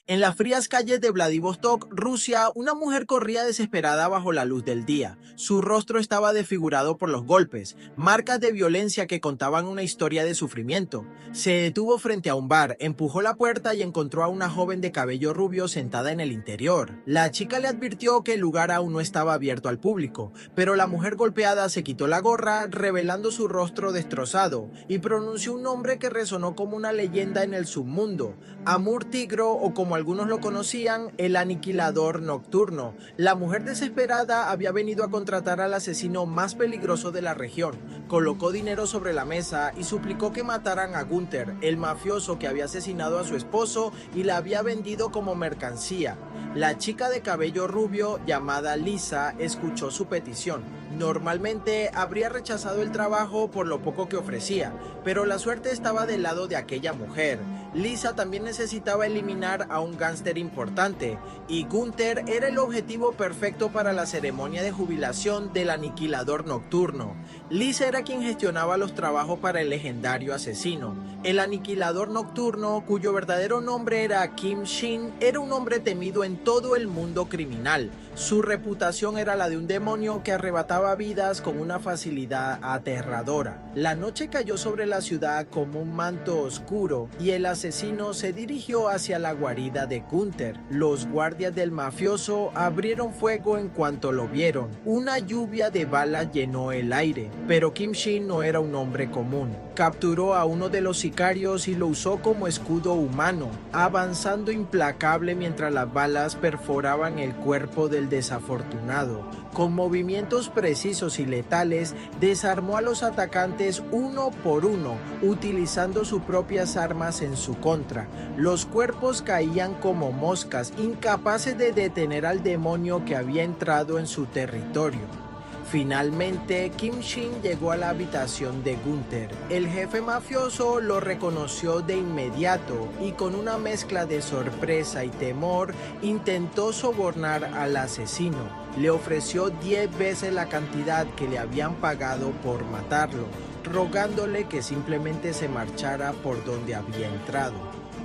En las frías calles de Vladivostok, Rusia, una mujer corría desesperada bajo la luz del día. Su rostro estaba desfigurado por los golpes, marcas de violencia que contaban una historia de sufrimiento. Se detuvo frente a un bar, empujó la puerta y encontró a una joven de cabello rubio sentada en el interior. La chica le advirtió que el lugar aún no estaba abierto al público, pero la mujer golpeada se quitó la gorra, revelando su rostro destrozado, y pronunció un nombre que resonó como una leyenda en el submundo: Amur Tigro, o como algunos lo conocían, el aniquilador nocturno. La mujer desesperada había venido a contratar al asesino más peligroso de la región. Colocó dinero sobre la mesa y suplicó que mataran a Gunther, el mafioso que había asesinado a su esposo y la había vendido como mercancía. La chica de cabello rubio, llamada Lisa, escuchó su petición. Normalmente habría rechazado el trabajo por lo poco que ofrecía, pero la suerte estaba del lado de aquella mujer. Lisa también necesitaba eliminar a un gángster importante, y Gunther era el objetivo perfecto para la ceremonia de jubilación del aniquilador nocturno. Lisa era quien gestionaba los trabajos para el legendario asesino. El aniquilador nocturno, cuyo verdadero nombre era Kim Shin, era un hombre temido en todo el mundo criminal. Su reputación era la de un demonio que arrebataba vidas con una facilidad aterradora. La noche cayó sobre la ciudad como un manto oscuro y el asesino se dirigió hacia la guarida de Gunther. Los guardias del mafioso abrieron fuego en cuanto lo vieron. Una lluvia de balas llenó el aire, pero Kim Shin no era un hombre común. Capturó a uno de los sicarios y lo usó como escudo humano, avanzando implacable mientras las balas perforaban el cuerpo del desafortunado. Con movimientos precisos y letales, desarmó a los atacantes uno por uno, utilizando sus propias armas en su contra. Los cuerpos caían como moscas, incapaces de detener al demonio que había entrado en su territorio. Finalmente, Kim Shin llegó a la habitación de Gunther. El jefe mafioso lo reconoció de inmediato y, con una mezcla de sorpresa y temor, intentó sobornar al asesino. Le ofreció 10 veces la cantidad que le habían pagado por matarlo, rogándole que simplemente se marchara por donde había entrado.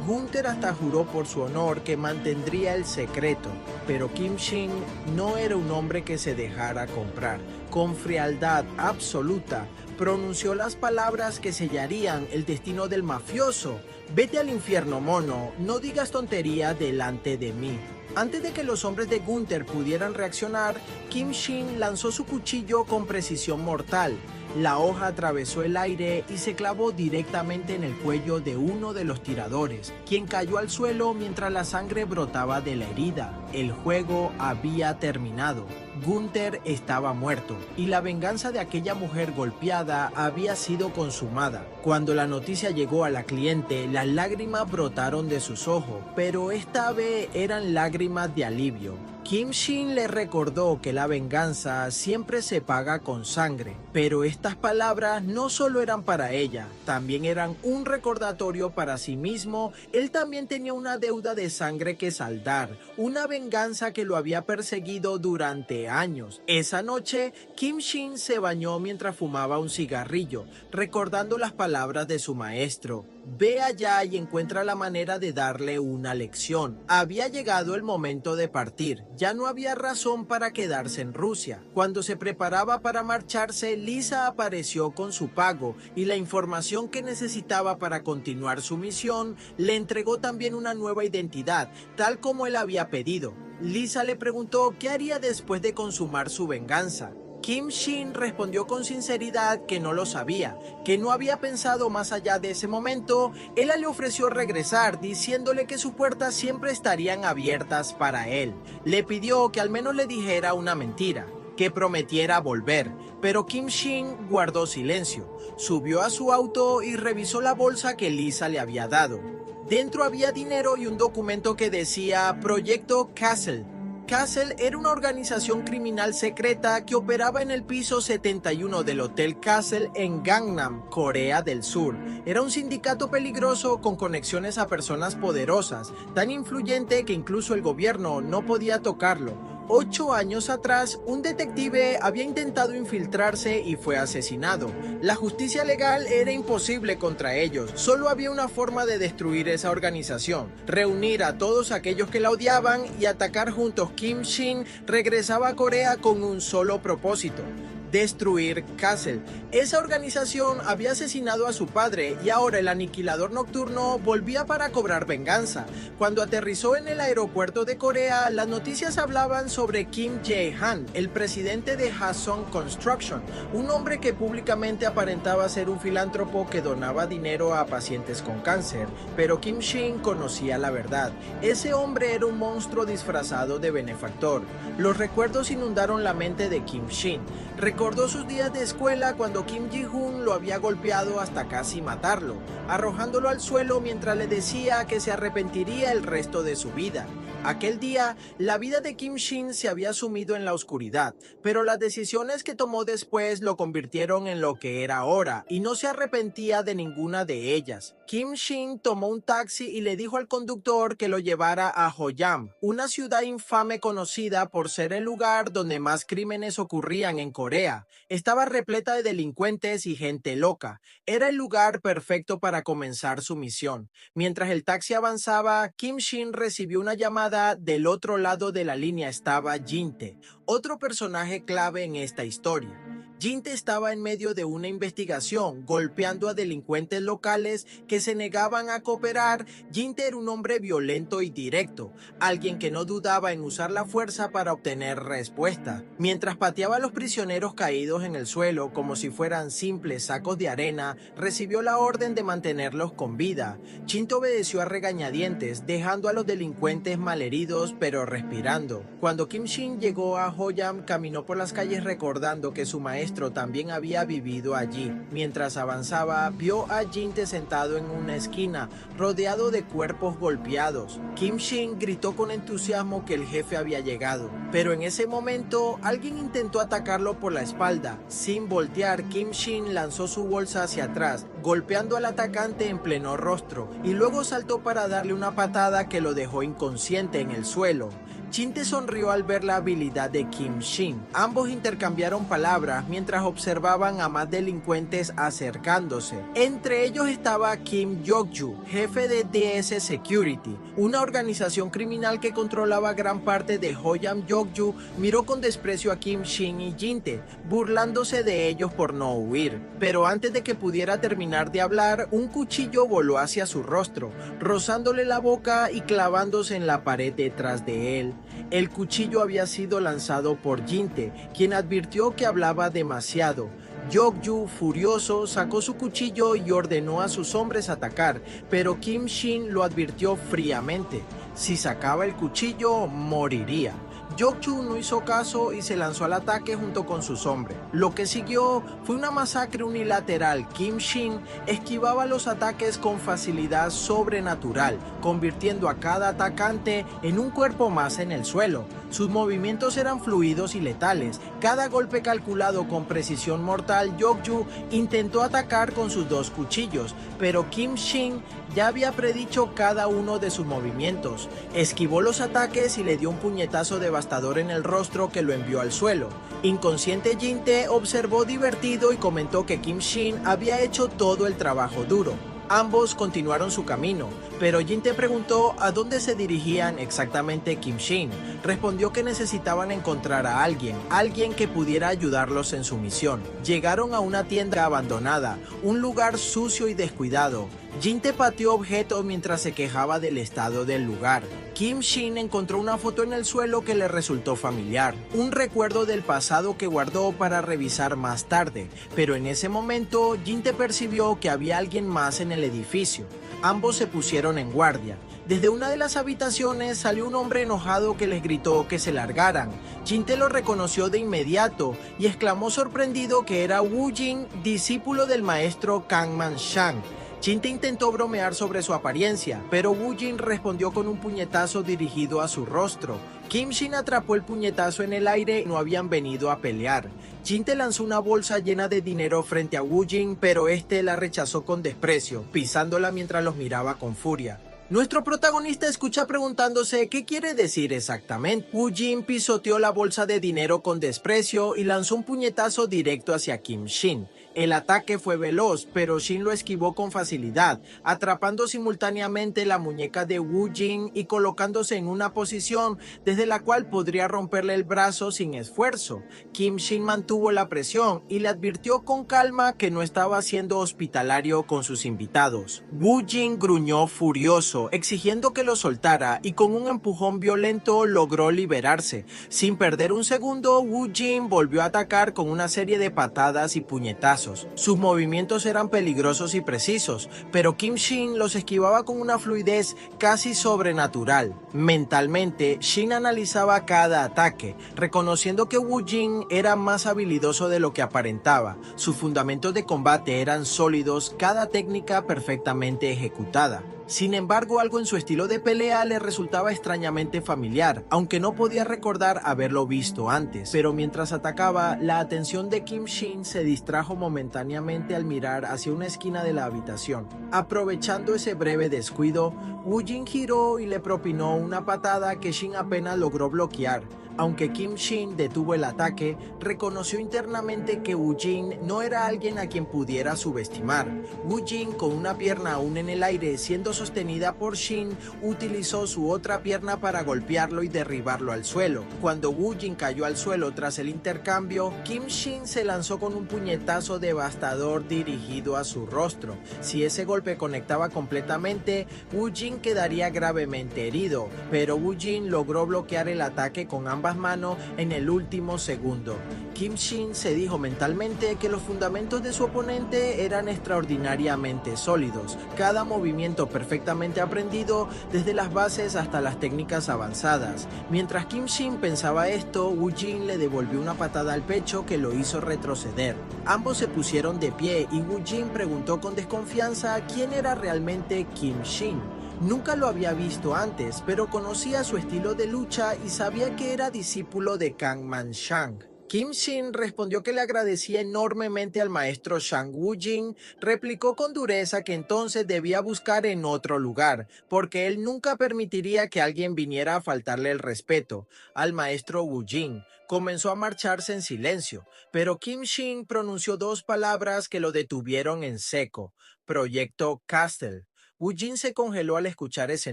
Gunther hasta juró por su honor que mantendría el secreto, pero Kim Shin no era un hombre que se dejara comprar. Con frialdad absoluta, pronunció las palabras que sellarían el destino del mafioso: «Vete al infierno, mono, no digas tontería delante de mí». Antes de que los hombres de Gunther pudieran reaccionar, Kim Shin lanzó su cuchillo con precisión mortal. La hoja atravesó el aire y se clavó directamente en el cuello de uno de los tiradores, quien cayó al suelo mientras la sangre brotaba de la herida. El juego había terminado. Gunther estaba muerto y la venganza de aquella mujer golpeada había sido consumada. Cuando la noticia llegó a la cliente, las lágrimas brotaron de sus ojos, pero esta vez eran lágrimas de alivio. Kim Shin le recordó que la venganza siempre se paga con sangre, pero estas palabras no solo eran para ella, también eran un recordatorio para sí mismo. Él también tenía una deuda de sangre que saldar, una venganza que lo había perseguido durante años. Esa noche, Kim Shin se bañó mientras fumaba un cigarrillo, recordando las palabras de su maestro: «Ve allá y encuentra la manera de darle una lección». Había llegado el momento de partir. Ya no había razón para quedarse en Rusia. Cuando se preparaba para marcharse, Lisa apareció con su pago y la información que necesitaba para continuar su misión. Le entregó también una nueva identidad, tal como él había pedido. Lisa le preguntó qué haría después de consumar su venganza. Kim Shin respondió con sinceridad que no lo sabía, que no había pensado más allá de ese momento. Él le ofreció regresar, diciéndole que sus puertas siempre estarían abiertas para él. Le pidió que al menos le dijera una mentira, que prometiera volver, pero Kim Shin guardó silencio. Subió a su auto y revisó la bolsa que Lisa le había dado. Dentro había dinero y un documento que decía Proyecto Castle. Castle era una organización criminal secreta que operaba en el piso 71 del Hotel Castle en Gangnam, Corea del Sur. Era un sindicato peligroso con conexiones a personas poderosas, tan influyente que incluso el gobierno no podía tocarlo. 8 años atrás, un detective había intentado infiltrarse y fue asesinado. La justicia legal era imposible contra ellos. Solo había una forma de destruir esa organización: reunir a todos aquellos que la odiaban y atacar juntos. Kim Shin regresaba a Corea con un solo propósito: destruir Castle. Esa organización había asesinado a su padre y ahora el aniquilador nocturno volvía para cobrar venganza. Cuando aterrizó en el aeropuerto de Corea, las noticias hablaban sobre Kim Jae-han, el presidente de Hason Construction, un hombre que públicamente aparentaba ser un filántropo que donaba dinero a pacientes con cáncer, pero Kim Shin conocía la verdad. Ese hombre era un monstruo disfrazado de benefactor. Los recuerdos inundaron la mente de Kim Shin. Recordó sus días de escuela cuando Kim Ji-hoon lo había golpeado hasta casi matarlo, arrojándolo al suelo mientras le decía que se arrepentiría el resto de su vida. Aquel día, la vida de Kim Shin se había sumido en la oscuridad, pero las decisiones que tomó después lo convirtieron en lo que era ahora, y no se arrepentía de ninguna de ellas. Kim Shin tomó un taxi y le dijo al conductor que lo llevara a Hoyam, una ciudad infame conocida por ser el lugar donde más crímenes ocurrían en Corea. Estaba repleta de delincuentes y gente loca. Era el lugar perfecto para comenzar su misión. Mientras el taxi avanzaba, Kim Shin recibió una llamada. Del otro lado de la línea estaba Jin-tae, otro personaje clave en esta historia. Jin-tae estaba en medio de una investigación, golpeando a delincuentes locales que se negaban a cooperar. Jin-tae era un hombre violento y directo, alguien que no dudaba en usar la fuerza para obtener respuesta. Mientras pateaba a los prisioneros caídos en el suelo como si fueran simples sacos de arena, recibió la orden de mantenerlos con vida. Jin-tae obedeció a regañadientes, dejando a los delincuentes malheridos pero respirando. Cuando Kim Shin llegó a Hoyam, caminó por las calles recordando que su maestro también había vivido allí. Mientras avanzaba, vio a Jin-tae sentado en una esquina, rodeado de cuerpos golpeados. Kim Shin gritó con entusiasmo que el jefe había llegado, pero en ese momento alguien intentó atacarlo por la espalda. Sin voltear, Kim Shin lanzó su bolsa hacia atrás, golpeando al atacante en pleno rostro, y luego saltó para darle una patada que lo dejó inconsciente en el suelo. Jin-tae sonrió al ver la habilidad de Kim Shin. Ambos intercambiaron palabras mientras observaban a más delincuentes acercándose. Entre ellos estaba Kim Yok-ju, jefe de DS Security, una organización criminal que controlaba gran parte de Hoyam. Yok-ju miró con desprecio a Kim Shin y Jin-tae, burlándose de ellos por no huir. Pero antes de que pudiera terminar de hablar, un cuchillo voló hacia su rostro, rozándole la boca y clavándose en la pared detrás de él. El cuchillo había sido lanzado por Jin-tae, quien advirtió que hablaba demasiado. Yok-ju, furioso, sacó su cuchillo y ordenó a sus hombres atacar, pero Kim Shin lo advirtió fríamente: si sacaba el cuchillo, moriría. Yok-ju no hizo caso y se lanzó al ataque junto con sus hombres. Lo que siguió fue una masacre unilateral. Kim Shin esquivaba los ataques con facilidad sobrenatural, convirtiendo a cada atacante en un cuerpo más en el suelo. Sus movimientos eran fluidos y letales. Cada golpe calculado con precisión mortal. Yok-ju intentó atacar con sus dos cuchillos, pero Kim Shin ya había predicho cada uno de sus movimientos. Esquivó los ataques y le dio un puñetazo devastador en el rostro que lo envió al suelo. Inconsciente, Jin-tae observó divertido y comentó que Kim Shin había hecho todo el trabajo duro. Ambos continuaron su camino, pero Jin-tae preguntó a dónde se dirigían exactamente Kim Shin. Respondió que necesitaban encontrar a alguien que pudiera ayudarlos en su misión. Llegaron a una tienda abandonada, un lugar sucio y descuidado. Jin-tae pateó objetos mientras se quejaba del estado del lugar. Kim Shin encontró una foto en el suelo que le resultó familiar, un recuerdo del pasado que guardó para revisar más tarde, pero en ese momento Jin-tae percibió que había alguien más en el edificio. Ambos se pusieron en guardia. Desde una de las habitaciones salió un hombre enojado que les gritó que se largaran. Jin-tae lo reconoció de inmediato y exclamó sorprendido que era Woo Jin, discípulo del maestro Kang Man-shang. Jin-tae intentó bromear sobre su apariencia, pero Woo Jin respondió con un puñetazo dirigido a su rostro. Kim Shin atrapó el puñetazo en el aire y no habían venido a pelear. Jin-tae lanzó una bolsa llena de dinero frente a Woo Jin, pero este la rechazó con desprecio, pisándola mientras los miraba con furia. Nuestro protagonista escucha preguntándose qué quiere decir exactamente. Woo Jin pisoteó la bolsa de dinero con desprecio y lanzó un puñetazo directo hacia Kim Shin. El ataque fue veloz, pero Shin lo esquivó con facilidad, atrapando simultáneamente la muñeca de Woo Jin y colocándose en una posición desde la cual podría romperle el brazo sin esfuerzo. Kim Shin mantuvo la presión y le advirtió con calma que no estaba siendo hospitalario con sus invitados. Woo Jin gruñó furioso, exigiendo que lo soltara, y con un empujón violento logró liberarse. Sin perder un segundo, Woo Jin volvió a atacar con una serie de patadas y puñetazos. Sus movimientos eran peligrosos y precisos, pero Kim Shin los esquivaba con una fluidez casi sobrenatural. Mentalmente, Shin analizaba cada ataque, reconociendo que Woo Jin era más habilidoso de lo que aparentaba. Sus fundamentos de combate eran sólidos, cada técnica perfectamente ejecutada. Sin embargo, algo en su estilo de pelea le resultaba extrañamente familiar, aunque no podía recordar haberlo visto antes. Pero mientras atacaba, la atención de Kim Shin se distrajo momentáneamente al mirar hacia una esquina de la habitación. Aprovechando ese breve descuido, Woo Jin giró y le propinó una patada que Shin apenas logró bloquear. Aunque Kim Shin detuvo el ataque, reconoció internamente que Woo Jin no era alguien a quien pudiera subestimar. Woo Jin, con una pierna aún en el aire siendo sostenida por Shin, utilizó su otra pierna para golpearlo y derribarlo al suelo. Cuando Woo Jin cayó al suelo tras el intercambio, Kim Shin se lanzó con un puñetazo devastador dirigido a su rostro. Si ese golpe conectaba completamente, Woo Jin quedaría gravemente herido, pero Woo Jin logró bloquear el ataque con ambas manos en el último segundo. Kim Shin se dijo mentalmente que los fundamentos de su oponente eran extraordinariamente sólidos, cada movimiento perfectamente aprendido desde las bases hasta las técnicas avanzadas. Mientras Kim Shin pensaba esto, Woo Jin le devolvió una patada al pecho que lo hizo retroceder. Ambos se pusieron de pie y Woo Jin preguntó con desconfianza quién era realmente Kim Shin. Nunca lo había visto antes, pero conocía su estilo de lucha y sabía que era discípulo de Kang Man Shang. Kim Shin respondió que le agradecía enormemente al maestro Shang. Woo Jin replicó con dureza que entonces debía buscar en otro lugar, porque él nunca permitiría que alguien viniera a faltarle el respeto al maestro Woo Jin. Comenzó a marcharse en silencio, pero Kim Shin pronunció dos palabras que lo detuvieron en seco: Proyecto Castle. Woo Jin se congeló al escuchar ese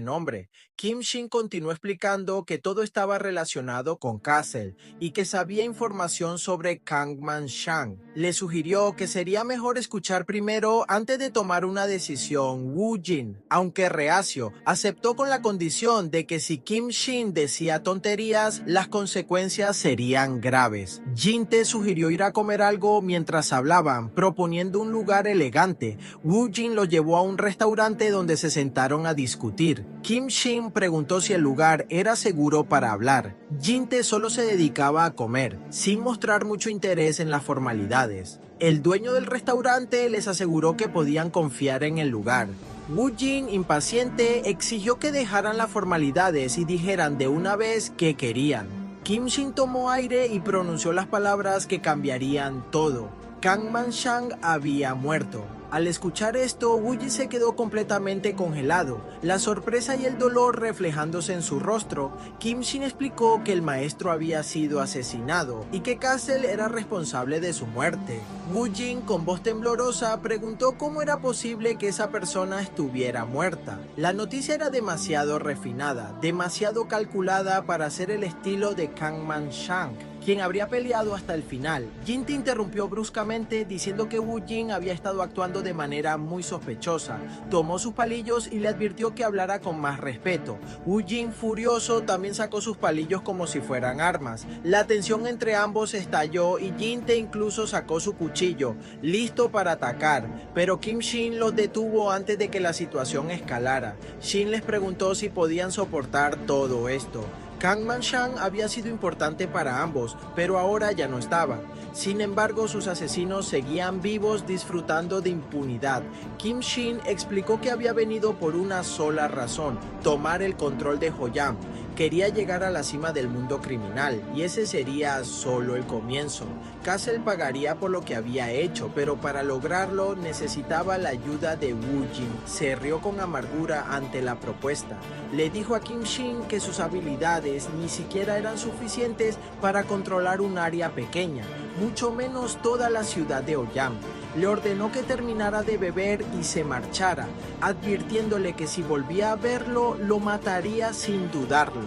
nombre. Kim Shin continuó explicando que todo estaba relacionado con Castle y que sabía información sobre Kang Man Shang. Le sugirió que sería mejor escuchar primero antes de tomar una decisión. Woo Jin, aunque reacio, aceptó con la condición de que si Kim Shin decía tonterías, las consecuencias serían graves. Jin Te sugirió ir a comer algo mientras hablaban, proponiendo un lugar elegante. Woo Jin lo llevó a un restaurante donde se sentaron a discutir. Kim Shin preguntó si el lugar era seguro para hablar. Jin Te solo se dedicaba a comer, sin mostrar mucho interés en las formalidades. El dueño del restaurante les aseguró que podían confiar en el lugar. Woo Jin, impaciente, exigió que dejaran las formalidades y dijeran de una vez qué querían. Kim Shin tomó aire y pronunció las palabras que cambiarían todo. Kang Man Shang había muerto. Al escuchar esto, Woo Jin se quedó completamente congelado, la sorpresa y el dolor reflejándose en su rostro. Kim Shin explicó que el maestro había sido asesinado y que Castle era responsable de su muerte. Woo Jin, con voz temblorosa, preguntó cómo era posible que esa persona estuviera muerta. La noticia era demasiado refinada, demasiado calculada para ser el estilo de Kang Man Shang, quien habría peleado hasta el final. Jin Te interrumpió bruscamente diciendo que Woo Jin había estado actuando de manera muy sospechosa. Tomó sus palillos y le advirtió que hablara con más respeto. Woo Jin, furioso, también sacó sus palillos como si fueran armas. La tensión entre ambos estalló y Jin Te incluso sacó su cuchillo, listo para atacar, pero Kim Shin los detuvo antes de que la situación escalara. Shin les preguntó si podían soportar todo esto. Kang Man Shang había sido importante para ambos, pero ahora ya no estaba. Sin embargo, sus asesinos seguían vivos, disfrutando de impunidad. Kim Shin explicó que había venido por una sola razón: tomar el control de Joyam. Quería llegar a la cima del mundo criminal, y ese sería solo el comienzo. Castle pagaría por lo que había hecho, pero para lograrlo necesitaba la ayuda de Woo Jin. Se rió con amargura ante la propuesta. Le dijo a Kim Shin que sus habilidades ni siquiera eran suficientes para controlar un área pequeña, mucho menos toda la ciudad de Oyam. Le ordenó que terminara de beber y se marchara, advirtiéndole que si volvía a verlo, lo mataría sin dudarlo.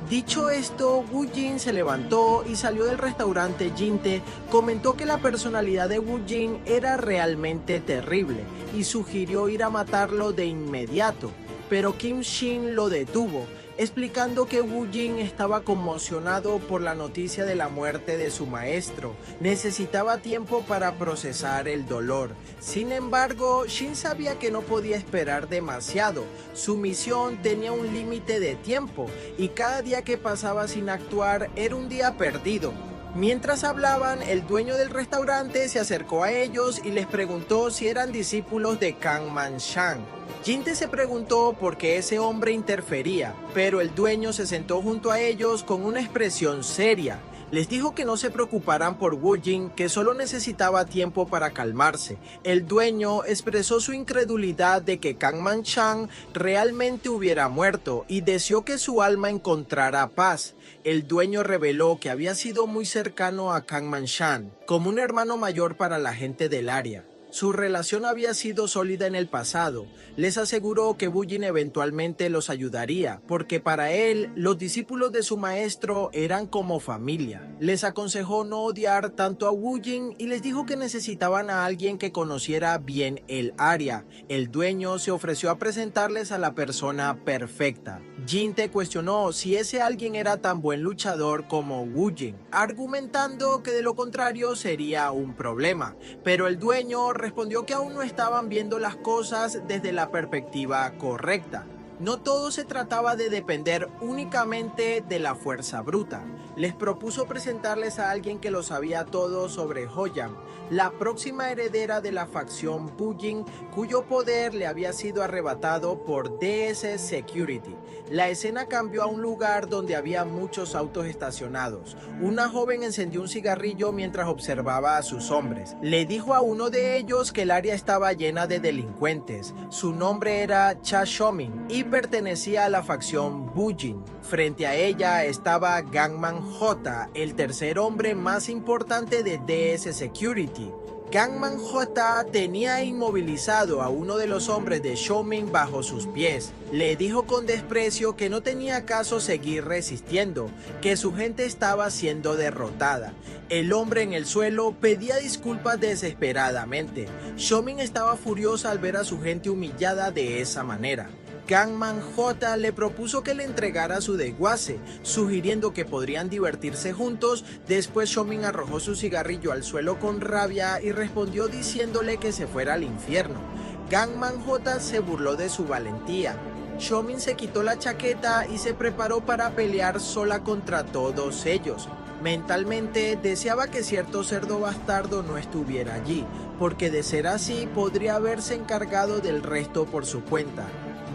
Dicho esto, Woo Jin se levantó y salió del restaurante Jinte. Comentó que la personalidad de Woo Jin era realmente terrible y sugirió ir a matarlo de inmediato, pero Kim Shin lo detuvo, explicando que Woo Jin estaba conmocionado por la noticia de la muerte de su maestro. Necesitaba tiempo para procesar el dolor. Sin embargo, Shin sabía que no podía esperar demasiado. Su misión tenía un límite de tiempo y cada día que pasaba sin actuar era un día perdido. Mientras hablaban, el dueño del restaurante se acercó a ellos y les preguntó si eran discípulos de Kang Man-shan. Jinte se preguntó por qué ese hombre interfería, pero el dueño se sentó junto a ellos con una expresión seria. Les dijo que no se preocuparan por Woo Jin, que solo necesitaba tiempo para calmarse. El dueño expresó su incredulidad de que Kang Man-shan realmente hubiera muerto y deseó que su alma encontrara paz. El dueño reveló que había sido muy cercano a Kang Man-shan, como un hermano mayor para la gente del área. Su relación había sido sólida en el pasado. Les aseguró que Woo Jin eventualmente los ayudaría, porque para él, los discípulos de su maestro eran como familia. Les aconsejó no odiar tanto a Woo Jin y les dijo que necesitaban a alguien que conociera bien el área. El dueño se ofreció a presentarles a la persona perfecta. Jinte cuestionó si ese alguien era tan buen luchador como Woo Jin, argumentando que de lo contrario sería un problema, pero el dueño respondió que aún no estaban viendo las cosas desde la perspectiva correcta. No todo se trataba de depender únicamente de la fuerza bruta. Les propuso presentarles a alguien que lo sabía todo sobre Hoyam, la próxima heredera de la facción Bujin, cuyo poder le había sido arrebatado por DS Security. La escena cambió a un lugar donde había muchos autos estacionados. Una joven encendió un cigarrillo mientras observaba a sus hombres. Le dijo a uno de ellos que el área estaba llena de delincuentes. Su nombre era Cha Shomin y pertenecía a la facción Bujin. Frente a ella estaba Gangman J, el tercer hombre más importante de DS Security. Gangman J tenía inmovilizado a uno de los hombres de Shomin bajo sus pies. Le dijo con desprecio que no tenía caso seguir resistiendo, que su gente estaba siendo derrotada. El hombre en el suelo pedía disculpas desesperadamente. Shomin estaba furiosa al ver a su gente humillada de esa manera. Gangman J le propuso que le entregara su desguace, sugiriendo que podrían divertirse juntos. Después Shomin arrojó su cigarrillo al suelo con rabia y respondió diciéndole que se fuera al infierno. Gangman J se burló de su valentía. Shomin se quitó la chaqueta y se preparó para pelear sola contra todos ellos. Mentalmente deseaba que cierto cerdo bastardo no estuviera allí, porque de ser así podría haberse encargado del resto por su cuenta.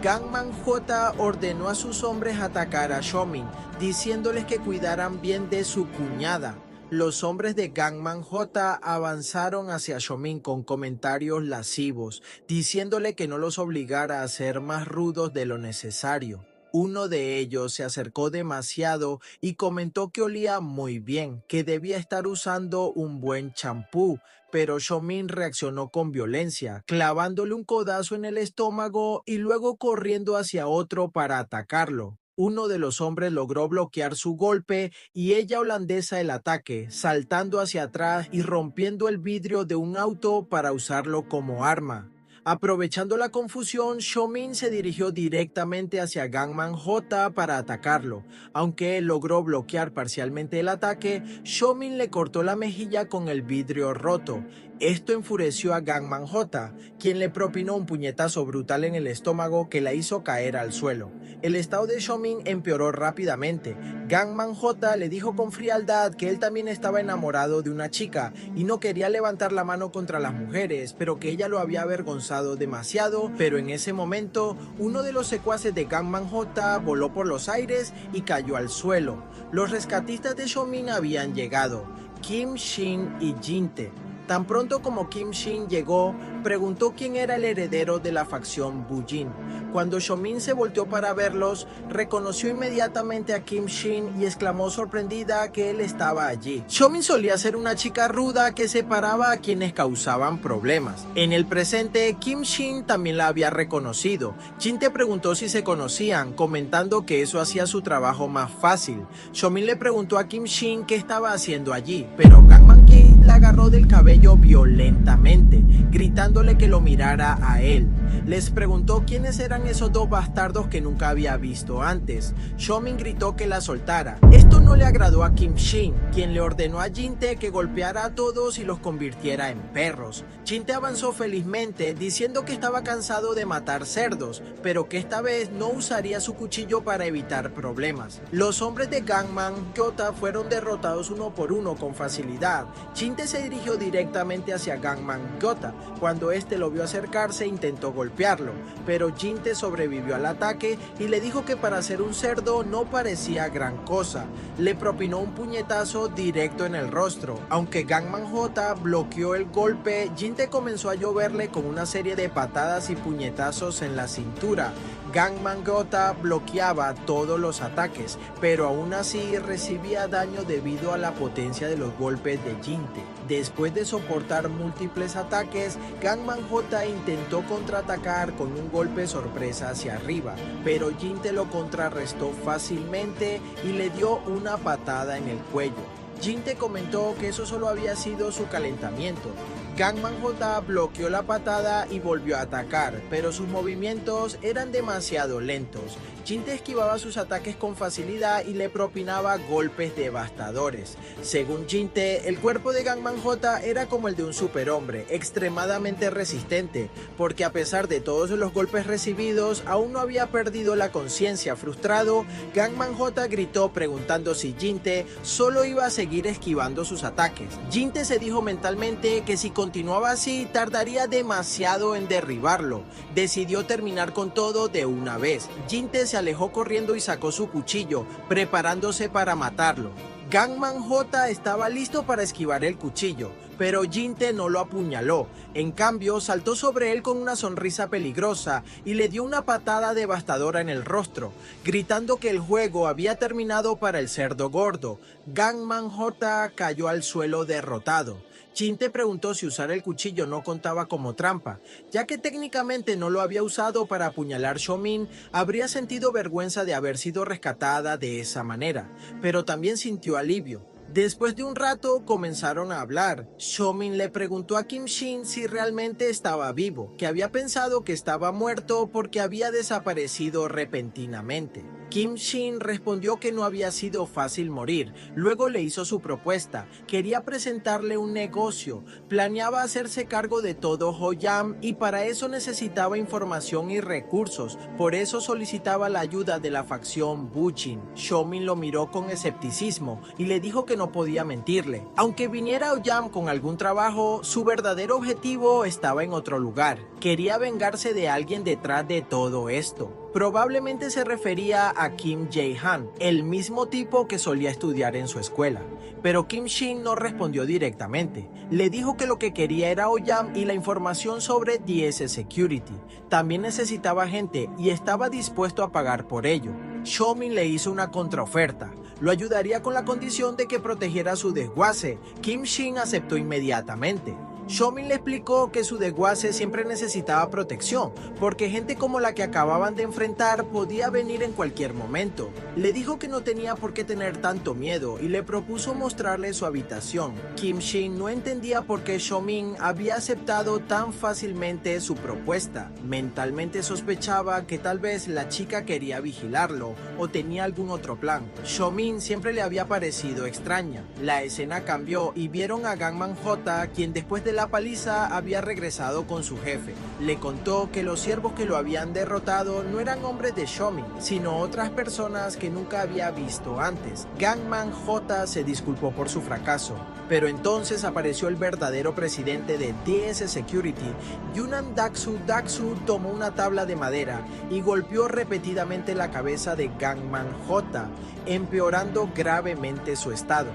Gangman J ordenó a sus hombres atacar a Shomin, diciéndoles que cuidaran bien de su cuñada. Los hombres de Gangman J avanzaron hacia Shomin con comentarios lascivos, diciéndole que no los obligara a ser más rudos de lo necesario. Uno de ellos se acercó demasiado y comentó que olía muy bien, que debía estar usando un buen champú, pero Shomin reaccionó con violencia, clavándole un codazo en el estómago y luego corriendo hacia otro para atacarlo. Uno de los hombres logró bloquear su golpe y ella holandesa el ataque, saltando hacia atrás y rompiendo el vidrio de un auto para usarlo como arma. Aprovechando la confusión, Shomin se dirigió directamente hacia Gangman J para atacarlo. Aunque él logró bloquear parcialmente el ataque, Shomin le cortó la mejilla con el vidrio roto. Esto enfureció a Gangman J, quien le propinó un puñetazo brutal en el estómago que la hizo caer al suelo. El estado de Xiaomin empeoró rápidamente. Gangman J le dijo con frialdad que él también estaba enamorado de una chica y no quería levantar la mano contra las mujeres, pero que ella lo había avergonzado demasiado. Pero en ese momento, uno de los secuaces de Gangman J voló por los aires y cayó al suelo. Los rescatistas de Xiaomin habían llegado, Kim Shin y Jin-tae. Tan pronto como Kim Shin llegó, preguntó quién era el heredero de la facción Bujin. Cuando Xiaomin se volteó para verlos, reconoció inmediatamente a Kim Shin y exclamó sorprendida que él estaba allí. Xiaomin solía ser una chica ruda que separaba a quienes causaban problemas. En el presente, Kim Shin también la había reconocido. Jin-tae preguntó si se conocían, comentando que eso hacía su trabajo más fácil. Xiaomin le preguntó a Kim Shin qué estaba haciendo allí, pero Gangman Ki la agarró del cabello violentamente, gritándole que lo mirara a él. Les preguntó quiénes eran esos dos bastardos que nunca había visto antes. Xiaomin gritó que la soltara. Esto no le agradó a Kim Shin, quien le ordenó a Jin-tae que golpeara a todos y los convirtiera en perros. Jin-tae avanzó felizmente, diciendo que estaba cansado de matar cerdos, pero que esta vez no usaría su cuchillo para evitar problemas. Los hombres de Gangman J fueron derrotados uno por uno con facilidad. Jin-tae se dirigió directamente hacia Gangman J. Cuando este lo vio acercarse, intentó golpearlo, pero Jin-tae sobrevivió al ataque y le dijo que para ser un cerdo no parecía gran cosa. Le propinó un puñetazo directo en el rostro. Aunque Gangman J bloqueó el golpe, Jin-tae comenzó a lloverle con una serie de patadas y puñetazos en la cintura. Gangman J bloqueaba todos los ataques, pero aún así recibía daño debido a la potencia de los golpes de Jin-tae. Después de soportar múltiples ataques, Gangman J intentó contraatacar con un golpe sorpresa hacia arriba, pero Jin-tae lo contrarrestó fácilmente y le dio una patada en el cuello. Jin-tae comentó que eso solo había sido su calentamiento. Gangman J bloqueó la patada y volvió a atacar, pero sus movimientos eran demasiado lentos. Jin-tae esquivaba sus ataques con facilidad y le propinaba golpes devastadores. Según Jin-tae, el cuerpo de Gangman J era como el de un superhombre, extremadamente resistente, porque a pesar de todos los golpes recibidos, aún no había perdido la conciencia. Frustrado, Gangman J gritó preguntando si Jin-tae solo iba a seguir esquivando sus ataques. Jin-tae se dijo mentalmente que si continuaba así, tardaría demasiado en derribarlo. Decidió terminar con todo de una vez. Jin-tae se alejó corriendo y sacó su cuchillo, preparándose para matarlo. Gangman J estaba listo para esquivar el cuchillo, pero Jin-tae no lo apuñaló. En cambio, saltó sobre él con una sonrisa peligrosa y le dio una patada devastadora en el rostro, gritando que el juego había terminado para el cerdo gordo. Gangman J cayó al suelo derrotado. Jin-tae preguntó si usar el cuchillo no contaba como trampa, ya que técnicamente no lo había usado para apuñalar Xiaomin. Habría sentido vergüenza de haber sido rescatada de esa manera, pero también sintió alivio. Después de un rato comenzaron a hablar. Xiaomin le preguntó a Kim Shin si realmente estaba vivo, que había pensado que estaba muerto porque había desaparecido repentinamente. Kim Shin respondió que no había sido fácil morir. Luego le hizo su propuesta. Quería presentarle un negocio. Planeaba hacerse cargo de todo Hoyam y para eso necesitaba información y recursos. Por eso solicitaba la ayuda de la facción Bujin. Xiaomin lo miró con escepticismo y le dijo que no podía mentirle. Aunque viniera a Hoyam con algún trabajo, su verdadero objetivo estaba en otro lugar. Quería vengarse de alguien detrás de todo esto. Probablemente se refería a Kim Jae-han, el mismo tipo que solía estudiar en su escuela. Pero Kim Shin no respondió directamente. Le dijo que lo que quería era Hoyam y la información sobre DS Security. También necesitaba gente y estaba dispuesto a pagar por ello. Xiaomin le hizo una contraoferta. Lo ayudaría con la condición de que protegiera su desguace. Kim Shin aceptó inmediatamente. Xiaomin le explicó que su desguace siempre necesitaba protección, porque gente como la que acababan de enfrentar podía venir en cualquier momento. Le dijo que no tenía por qué tener tanto miedo y le propuso mostrarle su habitación. Kim Shin no entendía por qué Xiaomin había aceptado tan fácilmente su propuesta. Mentalmente sospechaba que tal vez la chica quería vigilarlo o tenía algún otro plan. Xiaomin siempre le había parecido extraña. La escena cambió y vieron a Gangman J, quien después de la paliza había regresado con su jefe. Le contó que los siervos que lo habían derrotado no eran hombres de Xiaoming, sino otras personas que nunca había visto antes. Gangman J se disculpó por su fracaso, pero entonces apareció el verdadero presidente de DS Security, Yunnan Daksu. Daksu tomó una tabla de madera y golpeó repetidamente la cabeza de Gangman J, empeorando gravemente su estado.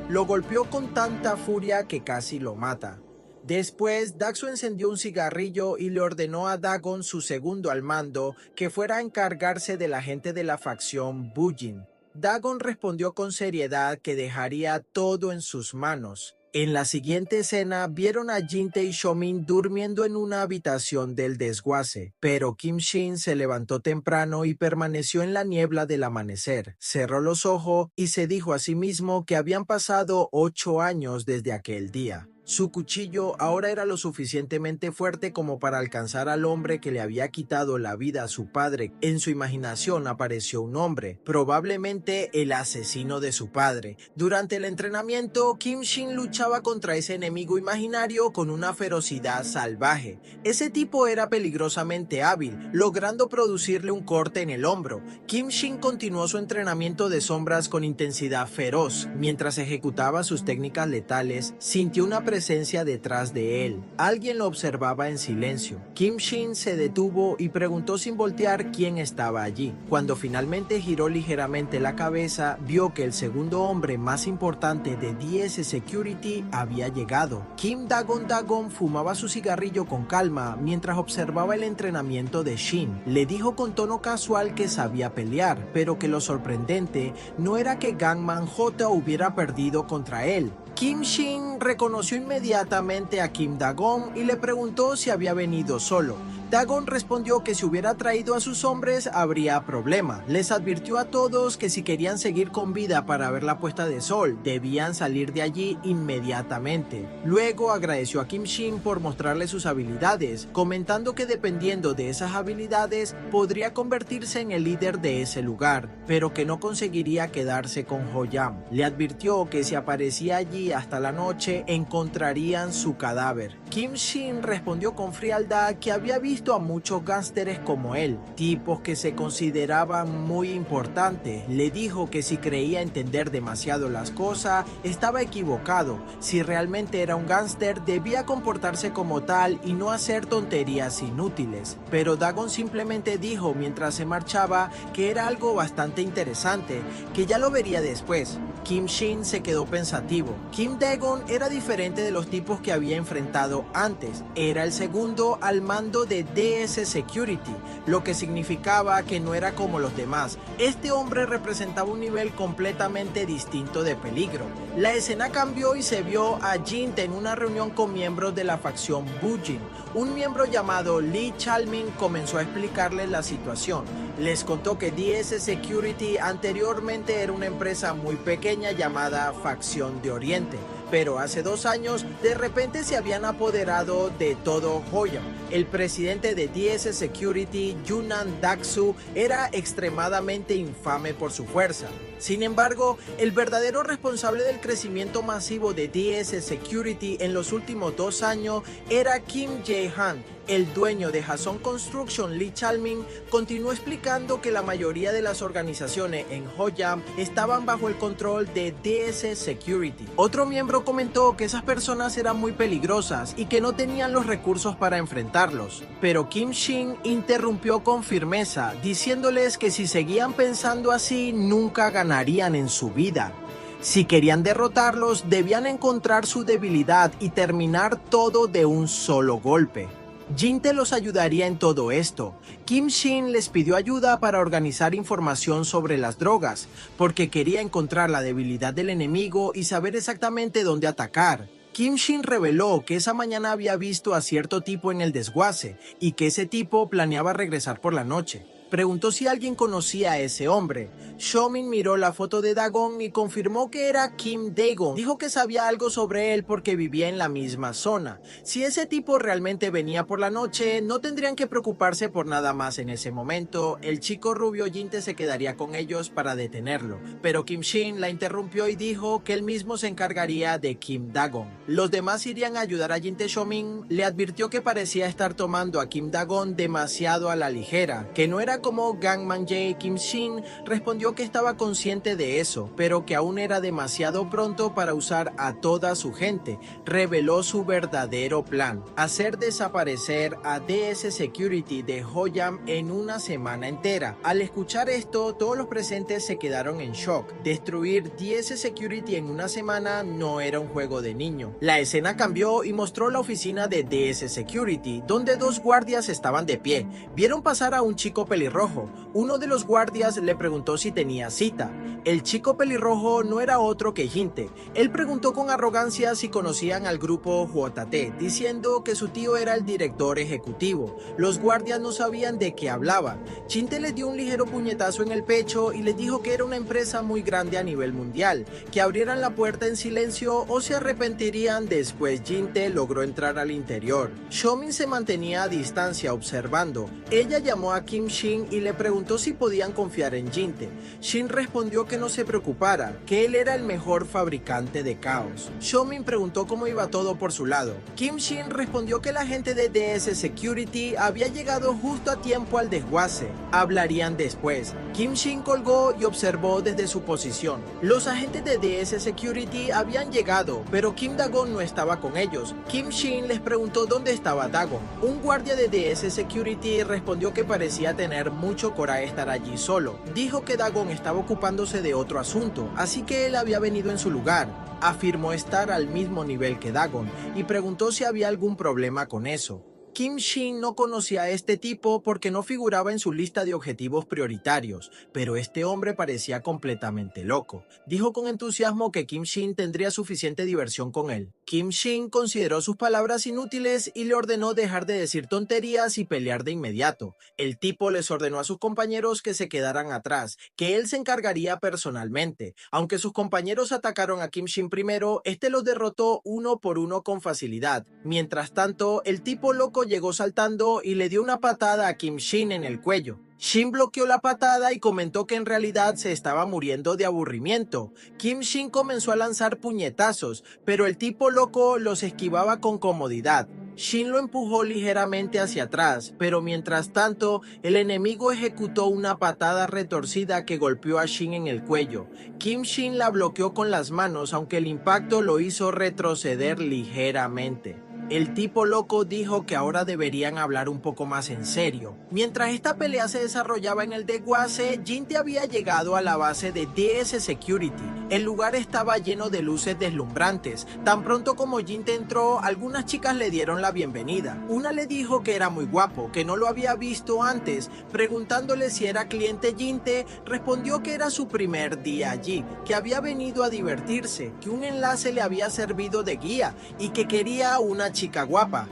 Lo golpeó con tanta furia que casi lo mata. Después, Daksu encendió un cigarrillo y le ordenó a Dagon, su segundo al mando, que fuera a encargarse de la gente de la facción Bujin. Dagon respondió con seriedad que dejaría todo en sus manos. En la siguiente escena vieron a Jin-tae y Xiaomin durmiendo en una habitación del desguace, pero Kim Shin se levantó temprano y permaneció en la niebla del amanecer. Cerró los ojos y se dijo a sí mismo que habían pasado 8 años desde aquel día. Su cuchillo ahora era lo suficientemente fuerte como para alcanzar al hombre que le había quitado la vida a su padre. En su imaginación apareció un hombre, probablemente el asesino de su padre. Durante el entrenamiento, Kim Shin luchaba contra ese enemigo imaginario con una ferocidad salvaje. Ese tipo era peligrosamente hábil, logrando producirle un corte en el hombro. Kim Shin continuó su entrenamiento de sombras con intensidad feroz. Mientras ejecutaba sus técnicas letales, sintió una presencia detrás de él. Alguien lo observaba en silencio. Kim Shin se detuvo y preguntó sin voltear quién estaba allí. Cuando finalmente giró ligeramente la cabeza, vio que el segundo hombre más importante de DS Security había llegado. Kim Dagon fumaba su cigarrillo con calma mientras observaba el entrenamiento de Shin. Le dijo con tono casual que sabía pelear, pero que lo sorprendente no era que Gangman J hubiera perdido contra él. Kim Shin reconoció inmediatamente a Kim Dagon y le preguntó si había venido solo. Dagon respondió que si hubiera traído a sus hombres habría problema. Les advirtió a todos que si querían seguir con vida para ver la puesta de sol, debían salir de allí inmediatamente. Luego agradeció a Kim Shin por mostrarle sus habilidades, comentando que dependiendo de esas habilidades podría convertirse en el líder de ese lugar, pero que no conseguiría quedarse con Ho-Yam. Le advirtió que si aparecía allí hasta la noche encontrarían su cadáver. Kim Shin respondió con frialdad que había visto a muchos gángsteres como él, tipos que se consideraban muy importantes. Le dijo que si creía entender demasiado las cosas, estaba equivocado. Si realmente era un gángster, debía comportarse como tal y no hacer tonterías inútiles. Pero Dagon simplemente dijo mientras se marchaba que era algo bastante interesante, que ya lo vería después. Kim Shin se quedó pensativo. Kim Dagon era diferente de los tipos que había enfrentado antes. Era el segundo al mando de DS Security, lo que significaba que no era como los demás. Este hombre representaba un nivel completamente distinto de peligro. La escena cambió y se vio a Jin-tae en una reunión con miembros de la facción Bujin. Un miembro llamado Lee Chalmin comenzó a explicarles la situación. Les contó que DS Security anteriormente era una empresa muy pequeña llamada Facción de Oriente, pero hace 2 años de repente se habían apoderado de todo Ho-Yam. El presidente de DS Security, Yunnan Daksu, era extremadamente infame por su fuerza. Sin embargo, el verdadero responsable del crecimiento masivo de DS Security en los últimos 2 años era Kim Jae-han. El dueño de Hason Construction, Lee Chalmin, continuó explicando que la mayoría de las organizaciones en Ho-Yam estaban bajo el control de DS Security. Otro miembro comentó que esas personas eran muy peligrosas y que no tenían los recursos para enfrentarlos. Pero Kim Shin interrumpió con firmeza, diciéndoles que si seguían pensando así, nunca ganarían en su vida. Si querían derrotarlos, debían encontrar su debilidad y terminar todo de un solo golpe. Jin-tae los ayudaría en todo esto. Kim Shin les pidió ayuda para organizar información sobre las drogas, porque quería encontrar la debilidad del enemigo y saber exactamente dónde atacar. Kim Shin reveló que esa mañana había visto a cierto tipo en el desguace y que ese tipo planeaba regresar por la noche. Preguntó si alguien conocía a ese hombre. Xiaomin miró la foto de Dagon y confirmó que era Kim Dae-gon. Dijo que sabía algo sobre él porque vivía en la misma zona. Si ese tipo realmente venía por la noche, no tendrían que preocuparse por nada más en ese momento. El chico rubio Jin-tae se quedaría con ellos para detenerlo. Pero Kim Shin la interrumpió y dijo que él mismo se encargaría de Kim Dae-gon. Los demás irían a ayudar a Jin-tae. Xiaomin le advirtió que parecía estar tomando a Kim Dae-gon demasiado a la ligera, que no era como Gangman Jae. Kim Shin respondió que estaba consciente de eso, pero que aún era demasiado pronto para usar a toda su gente. Reveló su verdadero plan: hacer desaparecer a DS Security de Hoyam en una semana entera. Al escuchar esto, todos los presentes se quedaron en shock. Destruir DS Security en una semana no era un juego de niño. La escena cambió y mostró la oficina de DS Security, donde dos guardias estaban de pie. Vieron pasar a un chico pelirrojo. Uno de los guardias le preguntó si tenía cita. El chico pelirrojo no era otro que Jin-tae. Él preguntó con arrogancia si conocían al grupo JT, diciendo que su tío era el director ejecutivo. Los guardias no sabían de qué hablaban. Jin-tae les dio un ligero puñetazo en el pecho y les dijo que era una empresa muy grande a nivel mundial, que abrieran la puerta en silencio o se arrepentirían. Después Jin-tae logró entrar al interior. Xiaomin se mantenía a distancia observando. Ella llamó a Kim Shin y le preguntó si podían confiar en Jin-tae. Shin respondió que no se preocupara, que él era el mejor fabricante de caos. Xiaomin preguntó cómo iba todo por su lado. Kim Shin respondió que la gente de DS Security había llegado justo a tiempo al desguace. Hablarían después. Kim Shin colgó y observó desde su posición. Los agentes de DS Security habían llegado, pero Kim Dae-gon no estaba con ellos. Kim Shin les preguntó dónde estaba Dae-gon. Un guardia de DS Security respondió que parecía tener mucho coraje estar allí solo. Dijo que Dae-gon estaba ocupándose de otro asunto, así que él había venido en su lugar. Afirmó estar al mismo nivel que Dae-gon y preguntó si había algún problema con eso. Kim Shin no conocía a este tipo porque no figuraba en su lista de objetivos prioritarios, pero este hombre parecía completamente loco. Dijo con entusiasmo que Kim Shin tendría suficiente diversión con él. Kim Shin consideró sus palabras inútiles y le ordenó dejar de decir tonterías y pelear de inmediato. El tipo les ordenó a sus compañeros que se quedaran atrás, que él se encargaría personalmente. Aunque sus compañeros atacaron a Kim Shin primero, este los derrotó uno por uno con facilidad. Mientras tanto, el tipo loco llegó saltando y le dio una patada a Kim Shin en el cuello. Shin bloqueó la patada y comentó que en realidad se estaba muriendo de aburrimiento. Kim Shin comenzó a lanzar puñetazos, pero el tipo loco los esquivaba con comodidad. Shin lo empujó ligeramente hacia atrás, pero mientras tanto, el enemigo ejecutó una patada retorcida que golpeó a Shin en el cuello. Kim Shin la bloqueó con las manos, aunque el impacto lo hizo retroceder ligeramente. El tipo loco dijo que ahora deberían hablar un poco más en serio. Mientras esta pelea se desarrollaba en el desguace, Jin-tae había llegado a la base de DS Security. El lugar estaba lleno de luces deslumbrantes. Tan pronto como Jin-tae entró, algunas chicas le dieron la bienvenida. Una le dijo que era muy guapo, que no lo había visto antes. Preguntándole si era cliente Jin-tae, respondió que era su primer día allí, que había venido a divertirse, que un enlace le había servido de guía y que quería una chica guapa.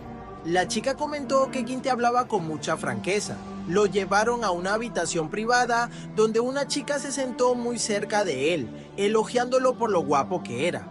La chica comentó que Jin-tae hablaba con mucha franqueza. Lo llevaron a una habitación privada donde una chica se sentó muy cerca de él, elogiándolo por lo guapo que era.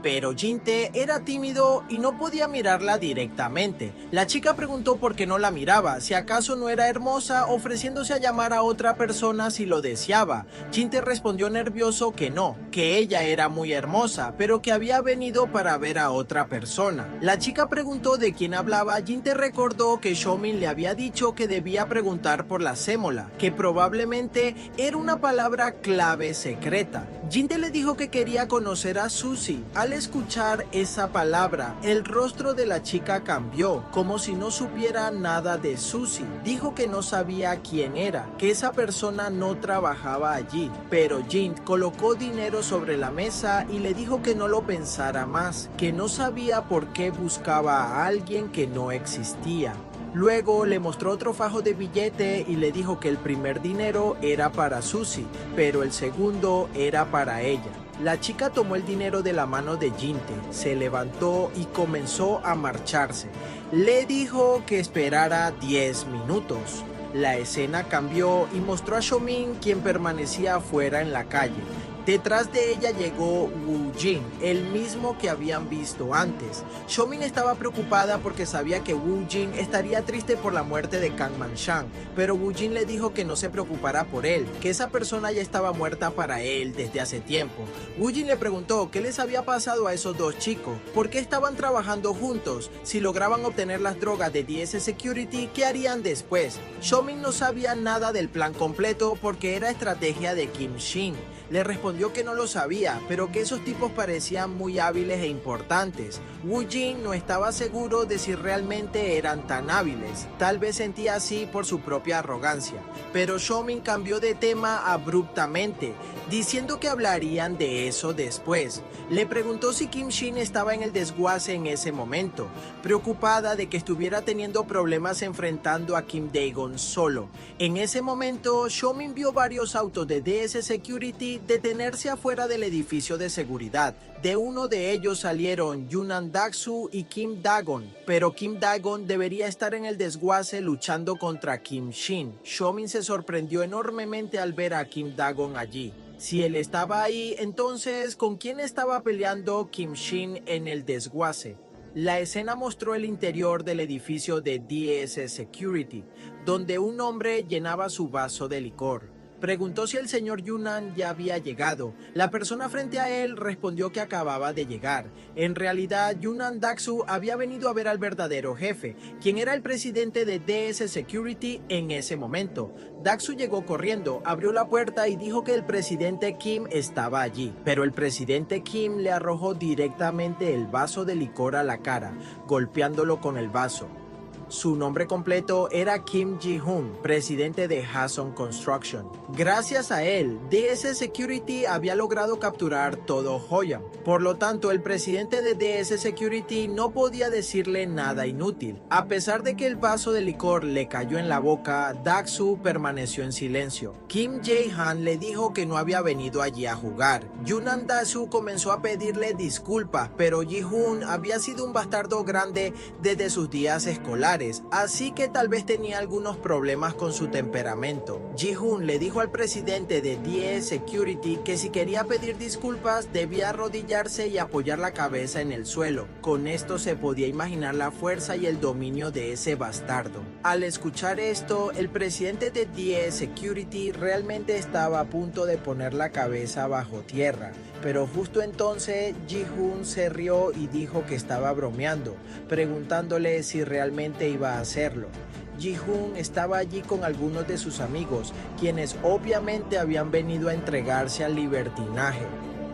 Pero Jin-tae era tímido y no podía mirarla directamente. La chica preguntó por qué no la miraba, si acaso no era hermosa, ofreciéndose a llamar a otra persona si lo deseaba. Jin-tae respondió nervioso que no, que ella era muy hermosa, pero que había venido para ver a otra persona. La chica preguntó de quién hablaba. Jin-tae recordó que Xiaomin le había dicho que debía preguntar por la sémola, que probablemente era una palabra clave secreta. Jin-tae le dijo que quería conocer a Suzy. Al escuchar esa palabra, el rostro de la chica cambió, como si no supiera nada de Suzy. Dijo que no sabía quién era, que esa persona no trabajaba allí, pero Jin colocó dinero sobre la mesa y le dijo que no lo pensara más, que no sabía por qué buscaba a alguien que no existía. Luego le mostró otro fajo de billete y le dijo que el primer dinero era para Suzy, pero el segundo era para ella. La chica tomó el dinero de la mano de Jin-tae, se levantó y comenzó a marcharse. Le dijo que esperara 10 minutos. La escena cambió y mostró a Xiaomin, quien permanecía afuera en la calle. Detrás de ella llegó Wu Jin, el mismo que habían visto antes. Xiaomin estaba preocupada porque sabía que Wu Jin estaría triste por la muerte de Kang Manshan, pero Wu Jin le dijo que no se preocupara por él, que esa persona ya estaba muerta para él desde hace tiempo. Wu Jin le preguntó qué les había pasado a esos dos chicos, por qué estaban trabajando juntos, si lograban obtener las drogas de DS Security, ¿qué harían después? Xiaomin no sabía nada del plan completo porque era estrategia de Kim Shin. Le respondió que no lo sabía, pero que esos tipos parecían muy hábiles e importantes. Wu Jin no estaba seguro de si realmente eran tan hábiles. Tal vez sentía así por su propia arrogancia. Pero Xiaomin cambió de tema abruptamente, diciendo que hablarían de eso después. Le preguntó si Kim Shin estaba en el desguace en ese momento, preocupada de que estuviera teniendo problemas enfrentando a Kim Dae-gon solo. En ese momento, Xiaomin vio varios autos de DS Security detenerse afuera del edificio de seguridad. De uno de ellos salieron Yunnan Daksu y Kim Dae-gon, pero Kim Dae-gon debería estar en el desguace luchando contra Kim Shin. Xiaomin se sorprendió enormemente al ver a Kim Dae-gon allí. Si él estaba ahí, entonces, ¿con quién estaba peleando Kim Shin en el desguace? La escena mostró el interior del edificio de DS Security, donde un hombre llenaba su vaso de licor. Preguntó si el señor Yunnan ya había llegado. La persona frente a él respondió que acababa de llegar. En realidad, Yunnan Daksu había venido a ver al verdadero jefe, quien era el presidente de DS Security en ese momento. Daksu llegó corriendo, abrió la puerta y dijo que el presidente Kim estaba allí. Pero el presidente Kim le arrojó directamente el vaso de licor a la cara, golpeándolo con el vaso. Su nombre completo era Kim Ji-hoon, presidente de Hason Construction. Gracias a él, DS Security había logrado capturar todo Hoyam. Por lo tanto, el presidente de DS Security no podía decirle nada inútil. A pesar de que el vaso de licor le cayó en la boca, Daksu permaneció en silencio. Kim Jae-han le dijo que no había venido allí a jugar. Yunnan Daksu comenzó a pedirle disculpas, pero Ji-hoon había sido un bastardo grande desde sus días escolares, así que tal vez tenía algunos problemas con su temperamento. Ji-hoon le dijo al presidente de DS Security que si quería pedir disculpas debía arrodillarse y apoyar la cabeza en el suelo. Con esto se podía imaginar la fuerza y el dominio de ese bastardo. Al escuchar esto, el presidente de DS Security realmente estaba a punto de poner la cabeza bajo tierra. Pero justo entonces Ji-hoon se rió y dijo que estaba bromeando, preguntándole si realmente iba a hacerlo. Ji-hoon estaba allí con algunos de sus amigos, quienes obviamente habían venido a entregarse al libertinaje.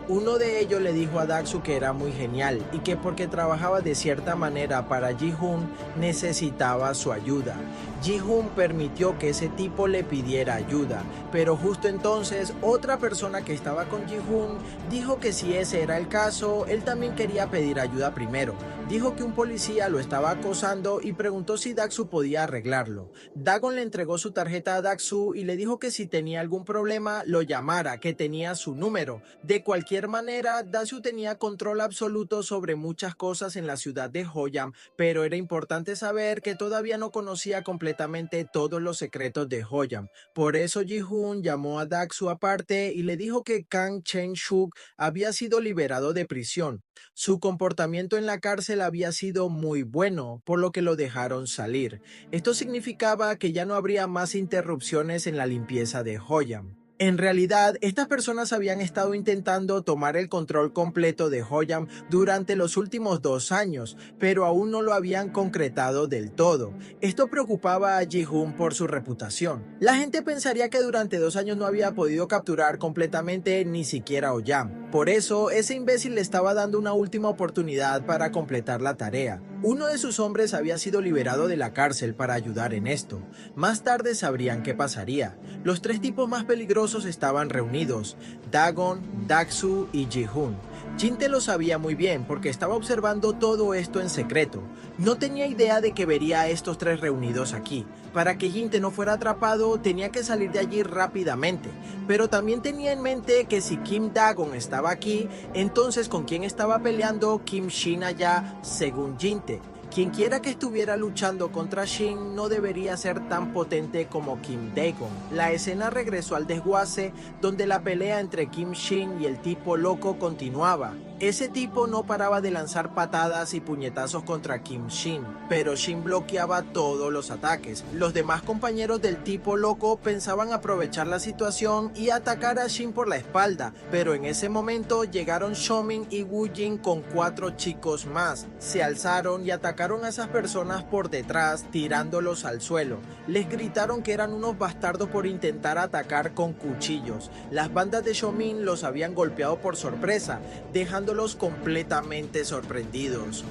Uno de ellos le dijo a Daksu que era muy genial y que porque trabajaba de cierta manera para Ji-hoon necesitaba su ayuda. Ji-hoon permitió que ese tipo le pidiera ayuda, pero justo entonces otra persona que estaba con Ji-hoon dijo que si ese era el caso, él también quería pedir ayuda primero. Dijo que un policía lo estaba acosando y preguntó si Daksu podía arreglarlo. Dagon le entregó su tarjeta a Daksu y le dijo que si tenía algún problema lo llamara, que tenía su número. De cualquier manera, Daksu tenía control absoluto sobre muchas cosas en la ciudad de Hoyam, pero era importante saber que todavía no conocía completamente todos los secretos de Hoyam. Por eso Ji-hoon llamó a Daksu aparte y le dijo que Kang Chen-shuk había sido liberado de prisión. Su comportamiento en la cárcel había sido muy bueno, por lo que lo dejaron salir. Esto significaba que ya no habría más interrupciones en la limpieza de Hoyam. En realidad, estas personas habían estado intentando tomar el control completo de Hoyam durante los últimos 2 años, pero aún no lo habían concretado del todo. Esto preocupaba a Ji-hoon por su reputación. La gente pensaría que durante 2 años no había podido capturar completamente ni siquiera Hoyam. Por eso, ese imbécil le estaba dando una última oportunidad para completar la tarea. Uno de sus hombres había sido liberado de la cárcel para ayudar en esto. Más tarde sabrían qué pasaría. Los 3 tipos más peligrosos estaban reunidos: Dagon, Daksu y Ji-hoon. Jin-tae lo sabía muy bien porque estaba observando todo esto en secreto. No tenía idea de que vería a estos 3 reunidos aquí. Para que Jin-tae no fuera atrapado, tenía que salir de allí rápidamente. Pero también tenía en mente que si Kim Dagon estaba aquí, entonces ¿con quién estaba peleando Kim Shin allá según Jin-tae? Quienquiera que estuviera luchando contra Shin no debería ser tan potente como Kim Dae-gon. La escena regresó al desguace, donde la pelea entre Kim Shin y el tipo loco continuaba. Ese tipo no paraba de lanzar patadas y puñetazos contra Kim Shin, pero Shin bloqueaba todos los ataques. Los demás compañeros del tipo loco pensaban aprovechar la situación y atacar a Shin por la espalda, pero en ese momento llegaron Xiaomin y Wu Jin con 4 chicos más. Se alzaron y atacaron a esas personas por detrás, tirándolos al suelo. Les gritaron que eran unos bastardos por intentar atacar con cuchillos. Las bandas de Xiaomin los habían golpeado por sorpresa, dejándolos completamente sorprendidos.